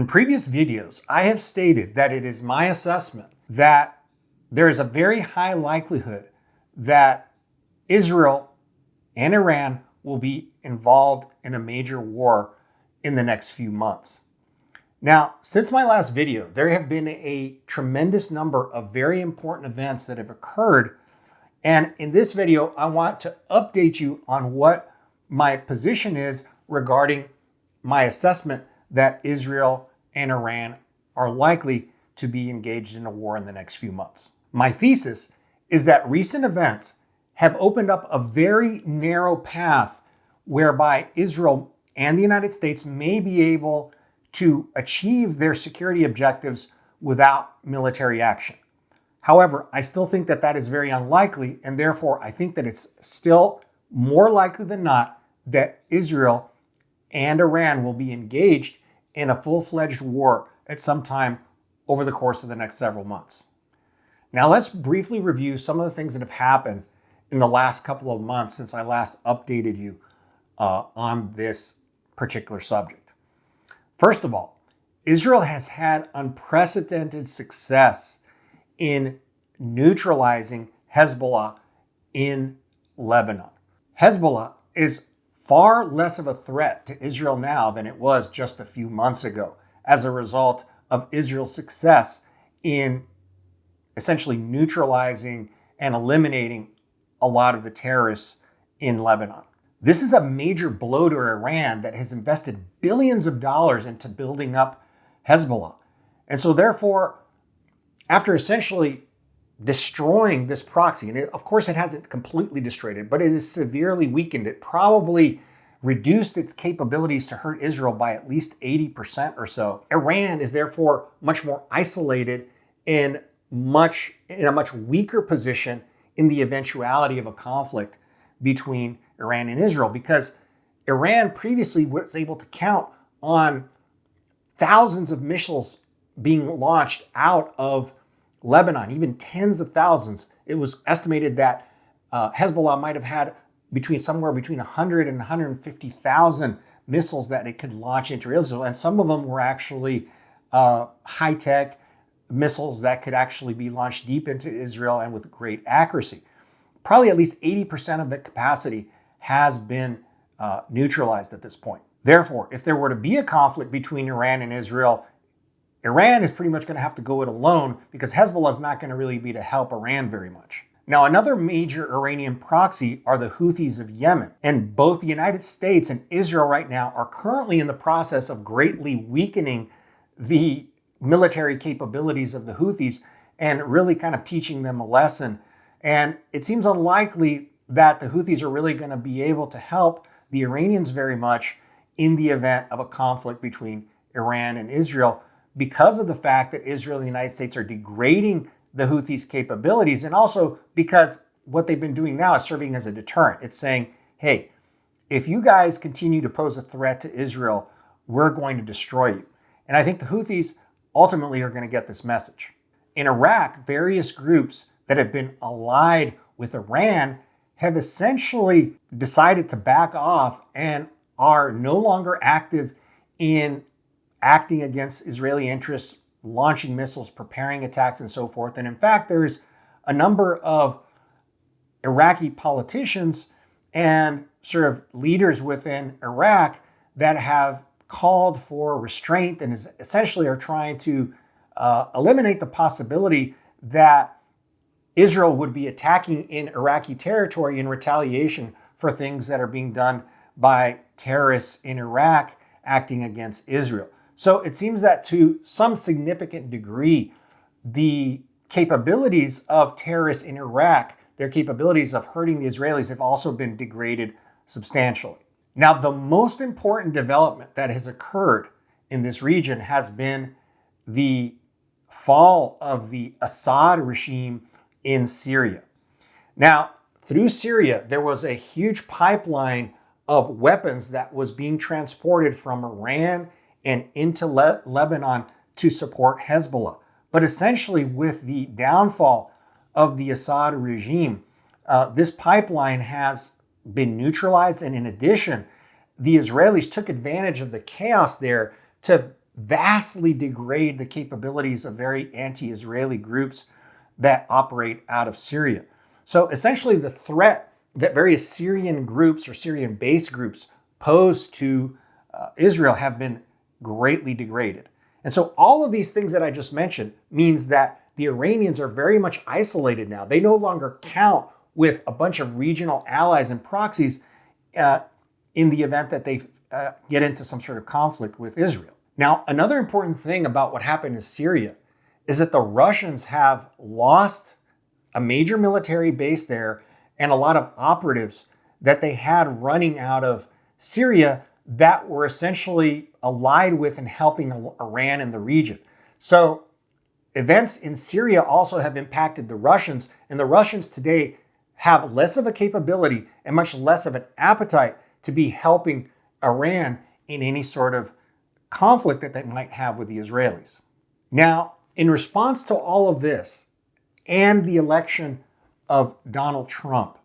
In previous videos, I have stated that it is my assessment that there is a very high likelihood that Israel and Iran will be involved in a major war in the next few months. Now, since my last video, there have been a tremendous number of very important events that have occurred. And in this video, I want to update you on what my position is regarding my assessment that Israel and Iran are likely to be engaged in a war in the next few months. My thesis is that recent events have opened up a very narrow path whereby Israel and the United States may be able to achieve their security objectives without military action. However, I still think that that is very unlikely, and therefore I think that it's still more likely than not that Israel and Iran will be engaged in a full-fledged war at some time over the course of the next several months. Now let's briefly review some of the things that have happened in the last couple of months since I last updated you on this particular subject. First of all, Israel has had unprecedented success in neutralizing Hezbollah in Lebanon. Hezbollah is far less of a threat to Israel now than it was just a few months ago as a result of Israel's success in essentially neutralizing and eliminating a lot of the terrorists in Lebanon. This is a major blow to Iran that has invested billions of dollars into building up Hezbollah. And so therefore, after essentially destroying this proxy, and of course it hasn't completely destroyed it, but it has severely weakened it, probably reduced its capabilities to hurt Israel by at least 80% or so. Iran is therefore much more isolated in a much weaker position in the eventuality of a conflict between Iran and Israel, because Iran previously was able to count on thousands of missiles being launched out of Lebanon, even tens of thousands. It was estimated that Hezbollah might have had somewhere between 100 and 150,000 missiles that it could launch into Israel. And some of them were actually high-tech missiles that could actually be launched deep into Israel and with great accuracy. Probably at least 80% of the capacity has been neutralized at this point. Therefore, if there were to be a conflict between Iran and Israel, Iran is pretty much going to have to go it alone because Hezbollah is not going to really be to help Iran very much. Now, another major Iranian proxy are the Houthis of Yemen. And both the United States and Israel right now are currently in the process of greatly weakening the military capabilities of the Houthis and really kind of teaching them a lesson. And it seems unlikely that the Houthis are really going to be able to help the Iranians very much in the event of a conflict between Iran and Israel, because of the fact that Israel and the United States are degrading the Houthis' capabilities, and also because what they've been doing now is serving as a deterrent. It's saying, hey, if you guys continue to pose a threat to Israel, we're going to destroy you. And I think the Houthis ultimately are going to get this message. In Iraq, various groups that have been allied with Iran have essentially decided to back off and are no longer active in acting against Israeli interests, launching missiles, preparing attacks, and so forth. And in fact, there's a number of Iraqi politicians and sort of leaders within Iraq that have called for restraint and essentially are trying to eliminate the possibility that Israel would be attacking in Iraqi territory in retaliation for things that are being done by terrorists in Iraq acting against Israel. So it seems that to some significant degree, the capabilities of terrorists in Iraq, their capabilities of hurting the Israelis, have also been degraded substantially. Now, the most important development that has occurred in this region has been the fall of the Assad regime in Syria. Now, through Syria, there was a huge pipeline of weapons that was being transported from Iran and into Lebanon to support Hezbollah. But essentially, with the downfall of the Assad regime, this pipeline has been neutralized. And in addition, the Israelis took advantage of the chaos there to vastly degrade the capabilities of very anti-Israeli groups that operate out of Syria. So essentially the threat that various Syrian groups or Syrian-based groups pose to Israel have been greatly degraded. And so all of these things that I just mentioned means that the Iranians are very much isolated now. They no longer count with a bunch of regional allies and proxies in the event that they get into some sort of conflict with Israel. Now, another important thing about what happened in Syria is that the Russians have lost a major military base there and a lot of operatives that they had running out of Syria that were essentially allied with and helping Iran in the region. So events in Syria also have impacted the Russians, and the Russians today have less of a capability and much less of an appetite to be helping Iran in any sort of conflict that they might have with the Israelis. Now, in response to all of this and the election of Donald Trump,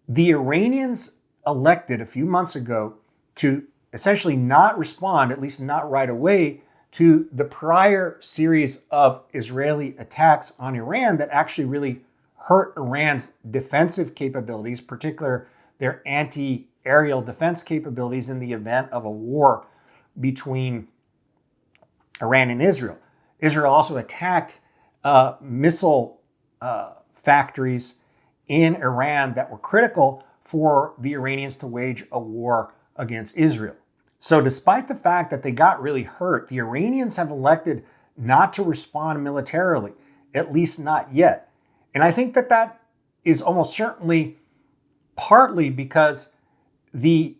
the Iranians elected a few months ago to essentially not respond, at least not right away, to the prior series of Israeli attacks on Iran that actually really hurt Iran's defensive capabilities, particularly their anti-aerial defense capabilities in the event of a war between Iran and Israel. Israel also attacked missile factories in Iran that were critical for the Iranians to wage a war against Israel. So despite the fact that they got really hurt, the Iranians have elected not to respond militarily, at least not yet. And I think that that is almost certainly partly because the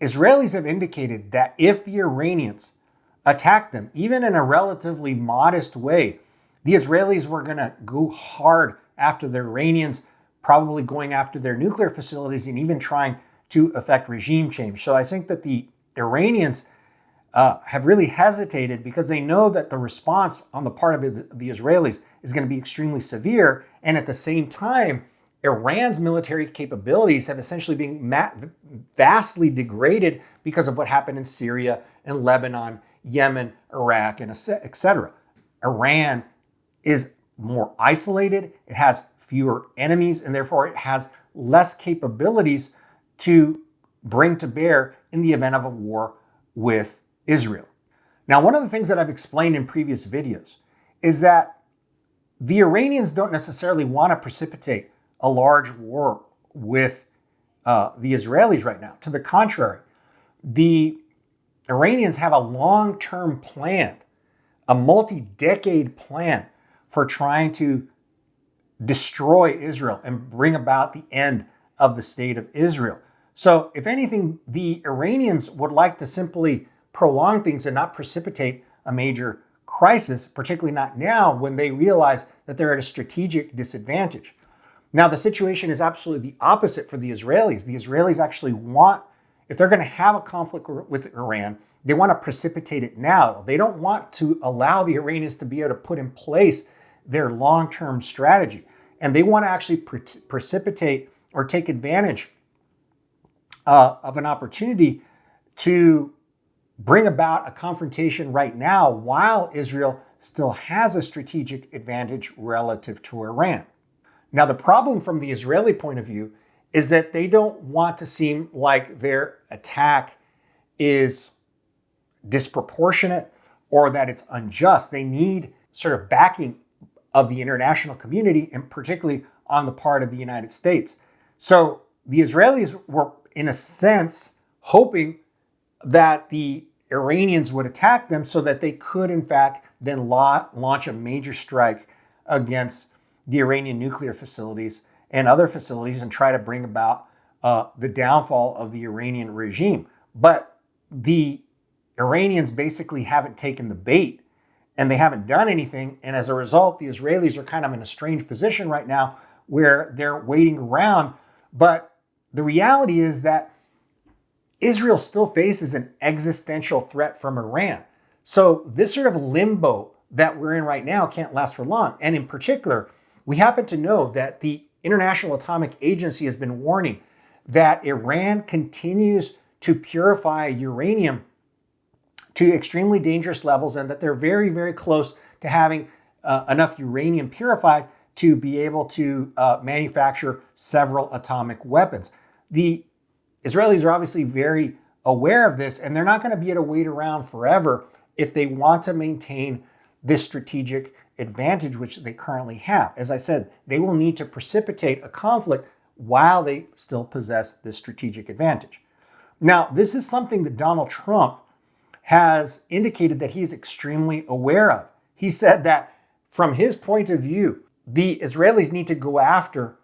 Israelis have indicated that if the Iranians attacked them, even in a relatively modest way, the Israelis were going to go hard after the Iranians, probably going after their nuclear facilities and even trying to effect regime change. So I think that the Iranians have really hesitated because they know that the response on the part of the Israelis is going to be extremely severe. And at the same time, Iran's military capabilities have essentially been vastly degraded because of what happened in Syria and Lebanon, Yemen, Iraq, and etc. Iran is more isolated, it has fewer enemies, and therefore it has less capabilities to bring to bear in the event of a war with Israel. Now, one of the things that I've explained in previous videos is that the Iranians don't necessarily want to precipitate a large war with the Israelis right now. To the contrary, the Iranians have a long-term plan, a multi-decade plan for trying to destroy Israel and bring about the end of the state of Israel. So if anything, the Iranians would like to simply prolong things and not precipitate a major crisis, particularly not now when they realize that they're at a strategic disadvantage. Now, the situation is absolutely the opposite for the Israelis. The Israelis actually want, if they're going to have a conflict with Iran, they want to precipitate it now. They don't want to allow the Iranians to be able to put in place their long-term strategy. And they want to actually precipitate or take advantage of an opportunity to bring about a confrontation right now while Israel still has a strategic advantage relative to Iran. Now, the problem from the Israeli point of view is that they don't want to seem like their attack is disproportionate or that it's unjust. They need sort of backing of the international community, and particularly on the part of the United States. So the Israelis were, in a sense, hoping that the Iranians would attack them so that they could, in fact, then launch a major strike against the Iranian nuclear facilities and other facilities and try to bring about the downfall of the Iranian regime. But the Iranians basically haven't taken the bait and they haven't done anything. And as a result, the Israelis are kind of in a strange position right now where they're waiting around. But the reality is that Israel still faces an existential threat from Iran. So this sort of limbo that we're in right now can't last for long. And in particular, we happen to know that the International Atomic Agency has been warning that Iran continues to purify uranium to extremely dangerous levels, and that they're very, very close to having enough uranium purified to be able to manufacture several atomic weapons. The Israelis are obviously very aware of this, and they're not going to be able to wait around forever if they want to maintain this strategic advantage which they currently have. As I said, they will need to precipitate a conflict while they still possess this strategic advantage. Now, this is something that Donald Trump has indicated that he's extremely aware of. He said that from his point of view, the Israelis need to go after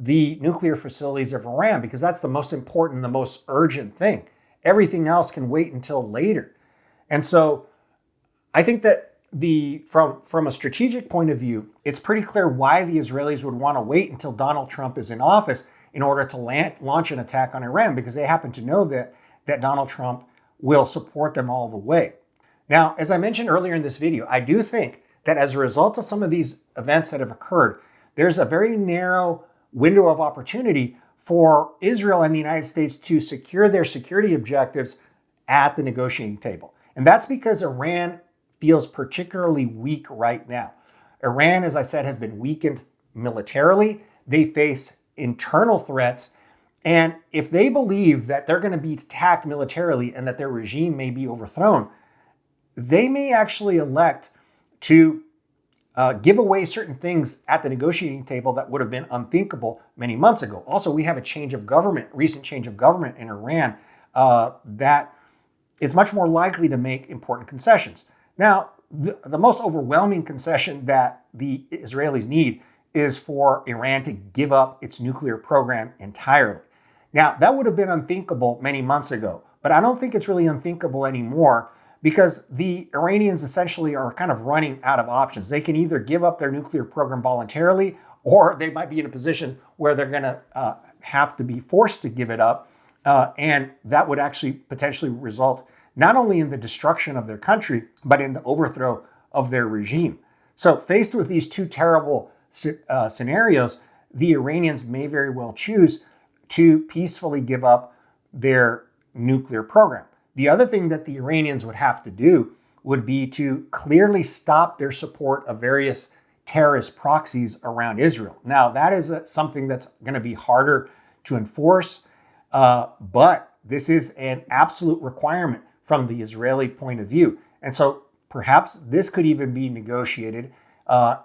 the nuclear facilities of Iran because that's the most important, the most urgent thing. Everything else can wait until later. And so I think that from a strategic point of view, it's pretty clear why the Israelis would want to wait until Donald Trump is in office in order to launch an attack on Iran, because they happen to know that Donald Trump will support them all the way. Now, as I mentioned earlier in this video, I do think that as a result of some of these events that have occurred, there's a very narrow window of opportunity for Israel and the United States to secure their security objectives at the negotiating table. And that's because Iran feels particularly weak right now. Iran, as I said, has been weakened militarily. They face internal threats. And if they believe that they're going to be attacked militarily and that their regime may be overthrown, they may actually elect to give away certain things at the negotiating table that would have been unthinkable many months ago. Also, we have a recent change of government in Iran that is much more likely to make important concessions. Now, the most overwhelming concession that the Israelis need is for Iran to give up its nuclear program entirely. Now, that would have been unthinkable many months ago, but I don't think it's really unthinkable anymore because the Iranians essentially are kind of running out of options. They can either give up their nuclear program voluntarily, or they might be in a position where they're going to have to be forced to give it up. And that would actually potentially result not only in the destruction of their country, but in the overthrow of their regime. So faced with these two terrible scenarios, the Iranians may very well choose to peacefully give up their nuclear program. The other thing that the Iranians would have to do would be to clearly stop their support of various terrorist proxies around Israel. Now, that is something that's going to be harder to enforce, but this is an absolute requirement from the Israeli point of view. And so perhaps this could even be negotiated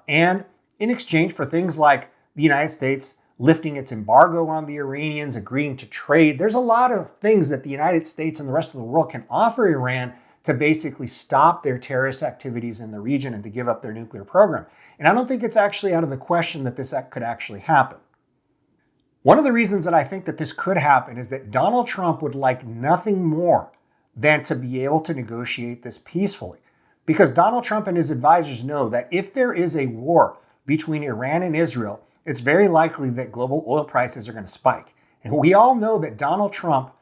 and in exchange for things like the United States lifting its embargo on the Iranians, agreeing to trade. There's a lot of things that the United States and the rest of the world can offer Iran to basically stop their terrorist activities in the region and to give up their nuclear program. And I don't think it's actually out of the question that this could actually happen. One of the reasons that I think that this could happen is that Donald Trump would like nothing more than to be able to negotiate this peacefully. Because Donald Trump and his advisors know that if there is a war between Iran and Israel, it's very likely that global oil prices are going to spike. And we all know that Donald Trump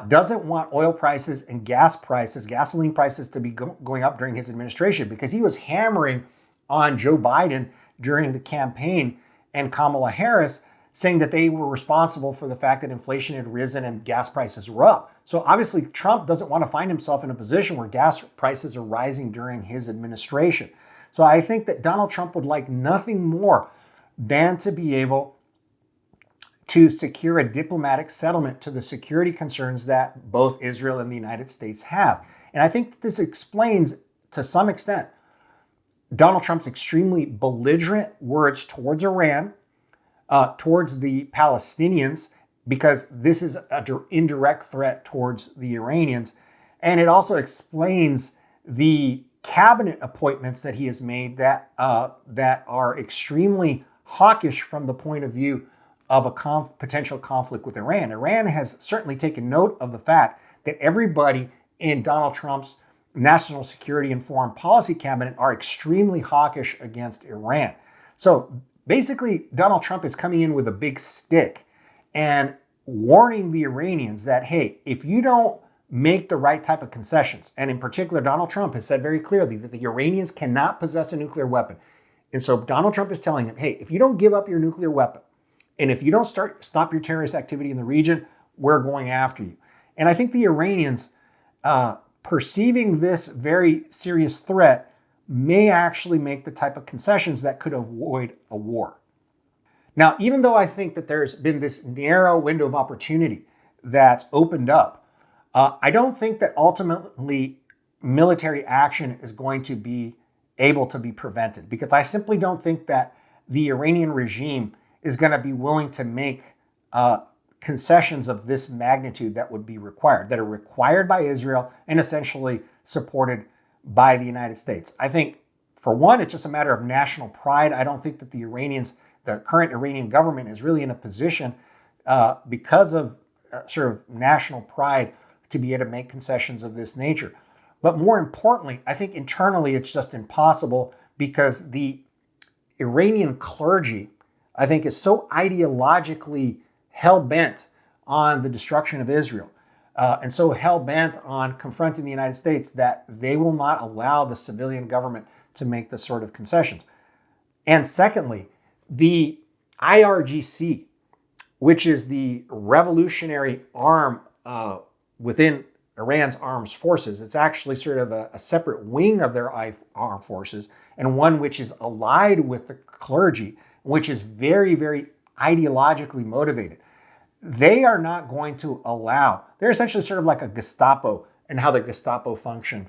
doesn't want oil prices and gasoline prices to be going up during his administration, because he was hammering on Joe Biden during the campaign and Kamala Harris, saying that they were responsible for the fact that inflation had risen and gas prices were up. So obviously Trump doesn't want to find himself in a position where gas prices are rising during his administration. So I think that Donald Trump would like nothing more than to be able to secure a diplomatic settlement to the security concerns that both Israel and the United States have. And I think this explains, to some extent, Donald Trump's extremely belligerent words towards Iran, towards the Palestinians, because this is an indirect threat towards the Iranians. And it also explains the cabinet appointments that he has made that are extremely hawkish from the point of view of a potential conflict with Iran. Iran has certainly taken note of the fact that everybody in Donald Trump's national security and foreign policy cabinet are extremely hawkish against Iran. So basically, Donald Trump is coming in with a big stick and warning the Iranians that, hey, if you don't make the right type of concessions, and in particular, Donald Trump has said very clearly that the Iranians cannot possess a nuclear weapon. And so Donald Trump is telling them, hey, if you don't give up your nuclear weapon, and if you don't stop your terrorist activity in the region, we're going after you. And I think the Iranians perceiving this very serious threat may actually make the type of concessions that could avoid a war. Now, even though I think that there's been this narrow window of opportunity that's opened up, I don't think that ultimately military action is going to be able to be prevented, because I simply don't think that the Iranian regime is going to be willing to make concessions of this magnitude that would be required, that are required by Israel and essentially supported by the United States. I think, for one, it's just a matter of national pride. I don't think that the current Iranian government is really in a position because of sort of national pride to be able to make concessions of this nature. But more importantly, I think internally it's just impossible, because the Iranian clergy, I think, is so ideologically hell-bent on the destruction of Israel and so hell-bent on confronting the United States that they will not allow the civilian government to make this sort of concessions. And secondly, the IRGC, which is the revolutionary arm within Iran's armed forces, it's actually sort of a separate wing of their armed forces, and one which is allied with the clergy, which is very, very ideologically motivated. They are not going to allow, they're essentially sort of like a Gestapo and how the Gestapo functioned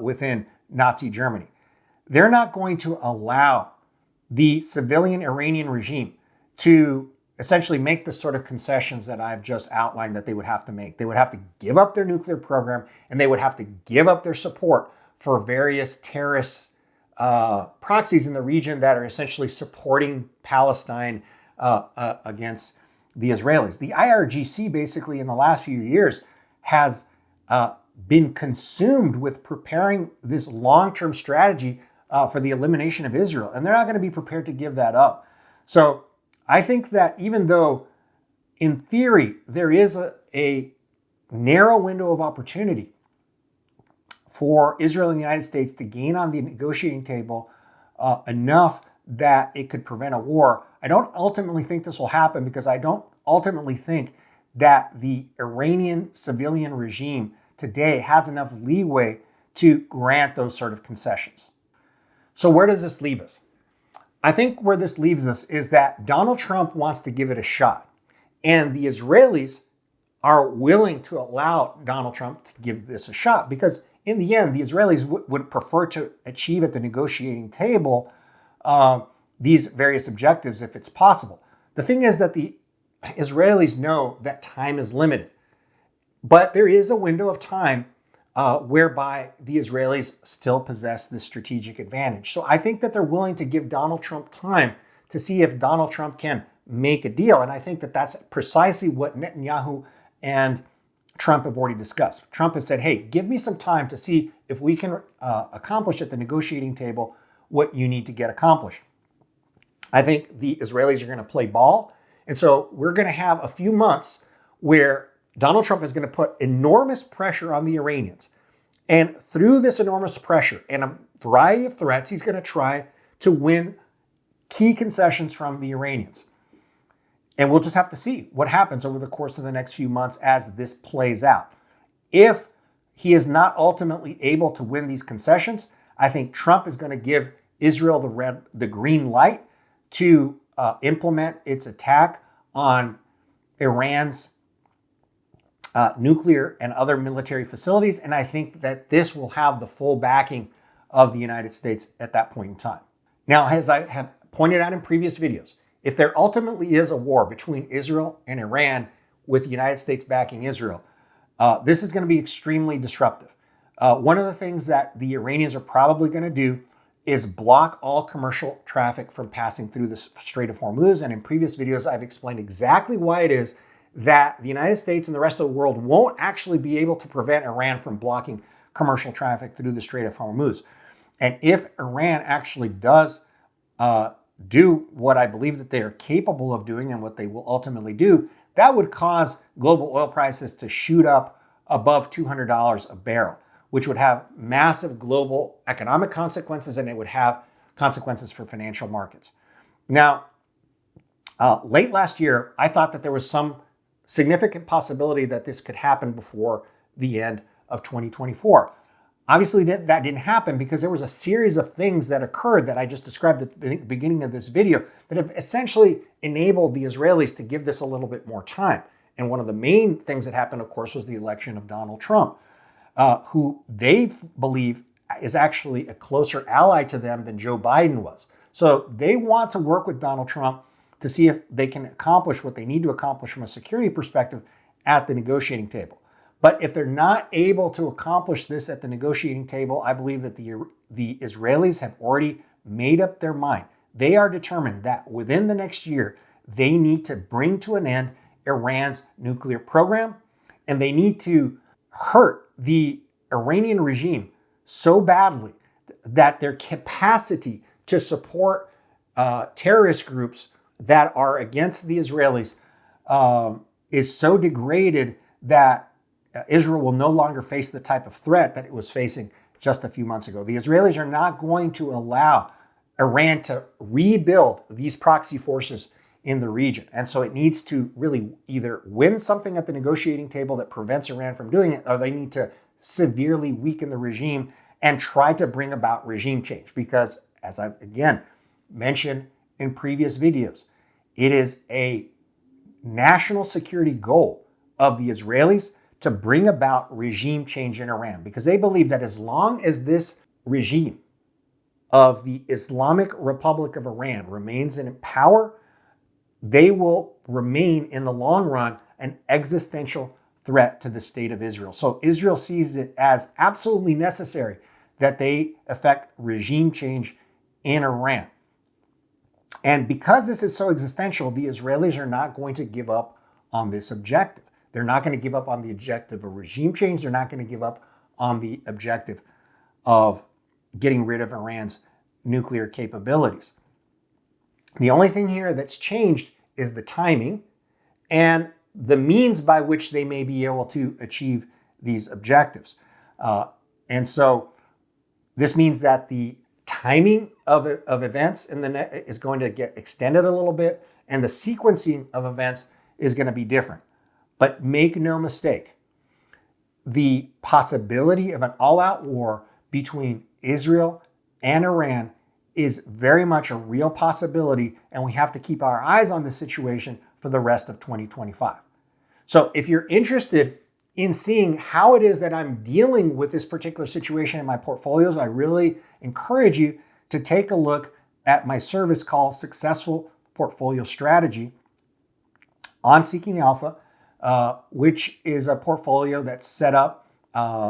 within Nazi Germany. They're not going to allow the civilian Iranian regime to essentially make the sort of concessions that I've just outlined that they would have to make. They would have to give up their nuclear program, and they would have to give up their support for various terrorist proxies in the region that are essentially supporting Palestine against the Israelis. The IRGC basically in the last few years has been consumed with preparing this long-term strategy for the elimination of Israel, and they're not going to be prepared to give that up. So I think that even though in theory there is a narrow window of opportunity for Israel and the United States to gain on the negotiating table enough that it could prevent a war, I don't ultimately think this will happen, because I don't ultimately think that the Iranian civilian regime today has enough leeway to grant those sort of concessions. So where does this leave us? I think where this leaves us is that Donald Trump wants to give it a shot, and the Israelis are willing to allow Donald Trump to give this a shot, because in the end, the Israelis would prefer to achieve at the negotiating table these various objectives if it's possible. The thing is that the Israelis know that time is limited, but there is a window of time whereby the Israelis still possess this strategic advantage. So I think that they're willing to give Donald Trump time to see if Donald Trump can make a deal. And I think that that's precisely what Netanyahu and Trump have already discussed. Trump has said, hey, give me some time to see if we can accomplish at the negotiating table what you need to get accomplished. I think the Israelis are going to play ball. And so we're going to have a few months where Donald Trump is going to put enormous pressure on the Iranians. And through this enormous pressure and a variety of threats, he's going to try to win key concessions from the Iranians. And we'll just have to see what happens over the course of the next few months as this plays out. If he is not ultimately able to win these concessions, I think Trump is going to give Israel the green light to implement its attack on Iran's nuclear and other military facilities. And I think that this will have the full backing of the United States at that point in time. Now, as I have pointed out in previous videos, if there ultimately is a war between Israel and Iran with the United States backing Israel, this is going to be extremely disruptive. One of the things that the Iranians are probably going to do is block all commercial traffic from passing through the Strait of Hormuz. And in previous videos, I've explained exactly why it is that the United States and the rest of the world won't actually be able to prevent Iran from blocking commercial traffic through the Strait of Hormuz. And if Iran actually does do what I believe that they are capable of doing and what they will ultimately do, that would cause global oil prices to shoot up above $200 a barrel, which would have massive global economic consequences, and it would have consequences for financial markets. Now, late last year, I thought that there was some significant possibility that this could happen before the end of 2024. Obviously, that didn't happen because there was a series of things that occurred that I just described at the beginning of this video that have essentially enabled the Israelis to give this a little bit more time. And one of the main things that happened, of course, was the election of Donald Trump, who they believe is actually a closer ally to them than Joe Biden was. So they want to work with Donald Trump to see if they can accomplish what they need to accomplish from a security perspective at the negotiating table. But if they're not able to accomplish this at the negotiating table, I believe that the Israelis have already made up their mind. They are determined that within the next year, they need to bring to an end Iran's nuclear program, and they need to hurt the Iranian regime so badly that their capacity to support terrorist groups that are against the Israelis is so degraded that Israel will no longer face the type of threat that it was facing just a few months ago. The Israelis are not going to allow Iran to rebuild these proxy forces in the region. And so it needs to really either win something at the negotiating table that prevents Iran from doing it, or they need to severely weaken the regime and try to bring about regime change. Because, as I've again mentioned in previous videos, it is a national security goal of the Israelis to bring about regime change in Iran, because they believe that as long as this regime of the Islamic Republic of Iran remains in power, they will remain in the long run an existential threat to the state of Israel. So Israel sees it as absolutely necessary that they effect regime change in Iran. And because this is so existential, the Israelis are not going to give up on this objective. They're not going to give up on the objective of regime change. They're not going to give up on the objective of getting rid of Iran's nuclear capabilities. The only thing here that's changed is the timing and the means by which they may be able to achieve these objectives. And so this means that the timing of events in the net is going to get extended a little bit, and the sequencing of events is going to be different. But make no mistake, the possibility of an all-out war between Israel and Iran is very much a real possibility, and we have to keep our eyes on this situation for the rest of 2025. So if you're interested in seeing how it is that I'm dealing with this particular situation in my portfolios, I really encourage you to take a look at my service called Successful Portfolio Strategy on Seeking Alpha, which is a portfolio that's set up.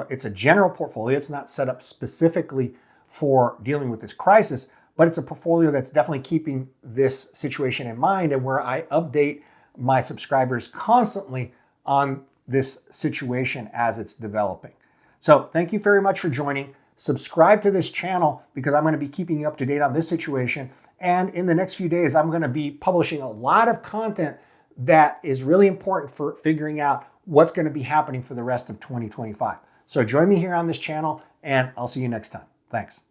It's a general portfolio. It's not set up specifically for dealing with this crisis, but it's a portfolio that's definitely keeping this situation in mind, and where I update my subscribers constantly on this situation as it's developing. So thank you very much for joining. Subscribe to this channel because I'm going to be keeping you up to date on this situation. And in the next few days, I'm going to be publishing a lot of content that is really important for figuring out what's going to be happening for the rest of 2025. So join me here on this channel, and I'll see you next time. Thanks.